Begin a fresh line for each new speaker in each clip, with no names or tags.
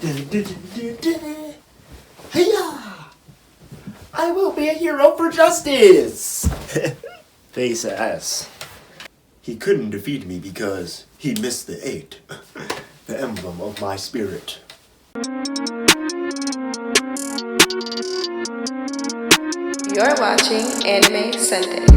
Hiya! I will be a hero for justice! Face ass. He couldn't defeat me because he missed the 8. The emblem of my spirit.
You're watching Anime Sundays.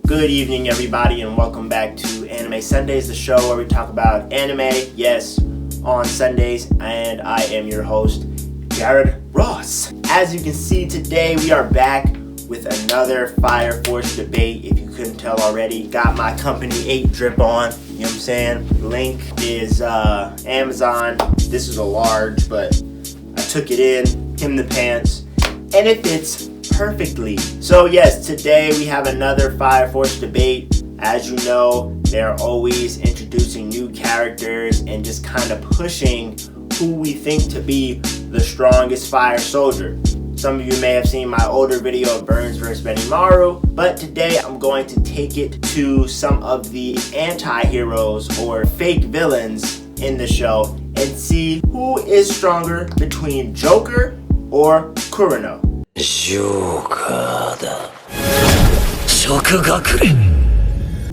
Good evening, everybody, and welcome back to Anime Sundays, the show where we talk about anime, yes, on Sundays, and I am your host, Jared Ross. As you can see today, we are back with another Fire Force debate. If you couldn't tell already, got my Company 8 drip on, you know what I'm saying? Link is Amazon. This is a large, but I took it in the pants, and it fits perfectly. So yes, today we have another Fire Force debate. As you know, they're always introducing new characters and just kind of pushing who we think to be the strongest fire soldier. Some of you may have seen my older video of Burns vs. Benimaru, but today I'm going to take it to some of the anti-heroes or fake villains in the show and see who is stronger between Joker or Kurono.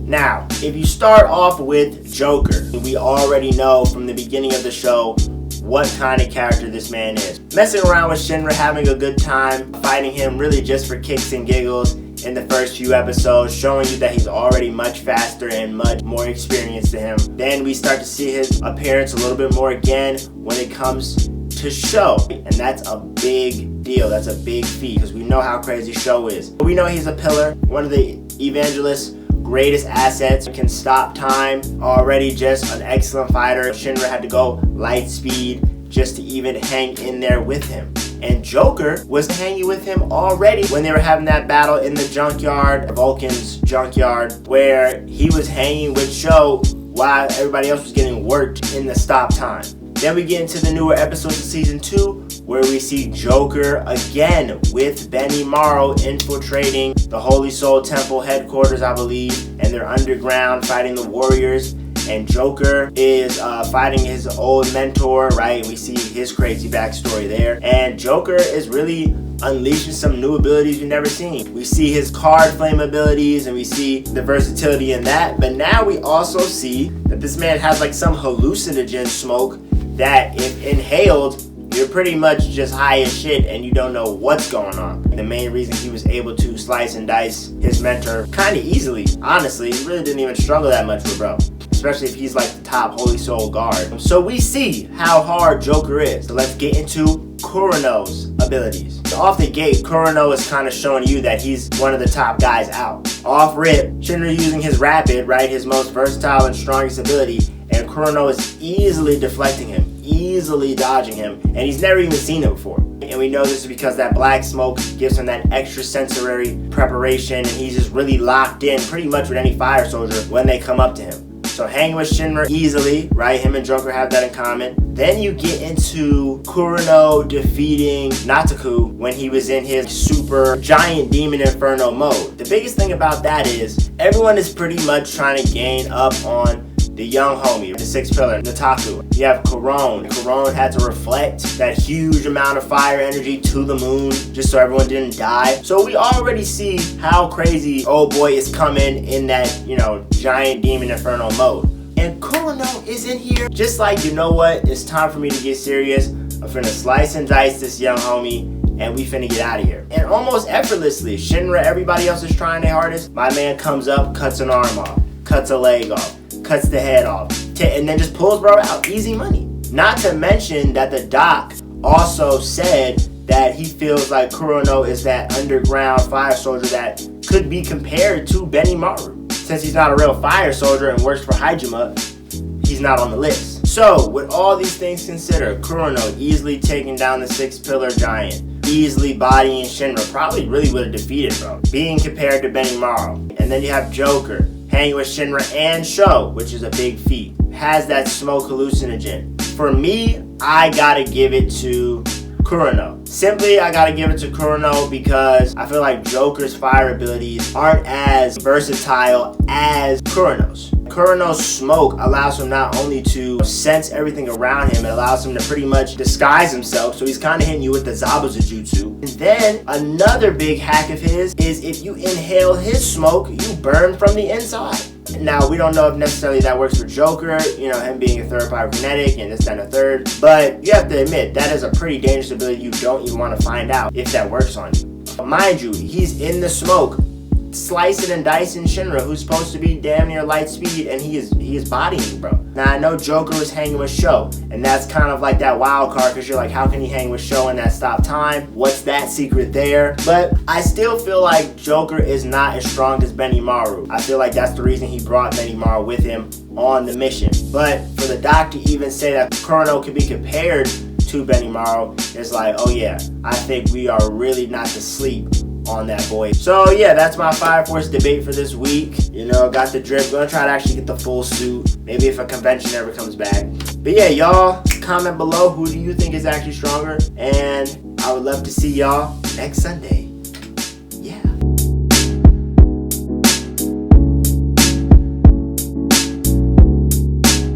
Now, if you start off with Joker, we already know from the beginning of the show what kind of character this man is. Messing around with Shinra, having a good time, fighting him really just for kicks and giggles in the first few episodes, showing you that he's already much faster and much more experienced than him. Then we start to see his appearance a little bit more again when it comes to Show, and that's a big deal. That's a big feat because we know how crazy Show is. We know he's a pillar, one of the Evangelist's greatest assets, can stop time, already just an excellent fighter. Shinra had to go light speed just to even hang in there with him. And Joker was hanging with him already when they were having that battle in the junkyard, Vulcan's junkyard, where he was hanging with Show while everybody else was getting worked in the stop time. Then we get into the newer episodes of Season 2, where we see Joker again with Benimaru infiltrating the Holy Soul Temple headquarters, I believe, and they're underground fighting the warriors. And Joker is fighting his old mentor, right? We see his crazy backstory there. And Joker is really unleashing some new abilities we've never seen. We see his card flame abilities and we see the versatility in that. But now we also see that this man has like some hallucinogen smoke that if inhaled, you're pretty much just high as shit and you don't know what's going on. The main reason he was able to slice and dice his mentor kind of easily, honestly, he really didn't even struggle that much with bro. Especially if he's like the top Holy Soul guard. So we see how hard Joker is. So let's get into Kurono's abilities. So off the gate, Kurono is kind of showing you that he's one of the top guys out. Off rip, Shinra using his rapid, right, his most versatile and strongest ability, and Kurono is easily deflecting him, easily dodging him, and he's never even seen it before. And we know this is because that black smoke gives him that extra sensory preparation, and he's just really locked in pretty much with any fire soldier when they come up to him. So hanging with Shinra easily, right? Him and Joker have that in common. Then you get into Kurono defeating Nataku when he was in his super giant demon inferno mode. The biggest thing about that is everyone is pretty much trying to gain up on the young homie, the 6th pillar, Nataku. You have Kurono. Kurono had to reflect that huge amount of fire energy to the moon just so everyone didn't die. So we already see how crazy old boy is coming in that, giant demon inferno mode. And Kurono is in here just like, you know what, it's time for me to get serious. I'm finna slice and dice this young homie and we finna get out of here. And almost effortlessly, Shinra, everybody else is trying their hardest. My man comes up, cuts an arm off, cuts a leg off, cuts the head off, and then just pulls bro out. Easy money. Not to mention that the doc also said that he feels like Kurono is that underground fire soldier that could be compared to Benimaru. Since he's not a real fire soldier and works for Hajime, he's not on the list. So, with all these things considered, Kurono easily taking down the 6th pillar giant, easily bodying Shinra, probably really would have defeated bro, being compared to Benimaru. And then you have Joker hanging with Shinra and Show, which is a big feat. Has that smoke hallucinogen. For me, I gotta give it to Kurono. Simply, I gotta give it to Kurono because I feel like Joker's fire abilities aren't as versatile as Kurono's. Kurono's smoke allows him not only to sense everything around him, it allows him to pretty much disguise himself, so he's kind of hitting you with the Zabuza jutsu. And then another big hack of his is if you inhale his smoke, you burn from the inside. Now, we don't know if necessarily that works for Joker, him being a third pyrokinetic and this, that, and a third, but you have to admit, that is a pretty dangerous ability. You don't even want to find out if that works on you. But mind you, he's in the smoke, slicing and dicing Shinra, who's supposed to be damn near light speed, and he is bodying, bro. Now, I know Joker was hanging with Sho, and that's kind of like that wild card, because you're like, how can he hang with Sho in that stop time? What's that secret there? But I still feel like Joker is not as strong as Benimaru. I feel like that's the reason he brought Benimaru with him on the mission. But for the doc to even say that Kurono could be compared to Benimaru, it's like, oh yeah, I think we are really not to sleep on that boy. So yeah, that's my Fire Force debate for this week. Got the drip. Gonna try to actually get the full suit. Maybe if a convention ever comes back. But yeah, y'all comment below, who do you think is actually stronger? And I would love to see y'all next Sunday.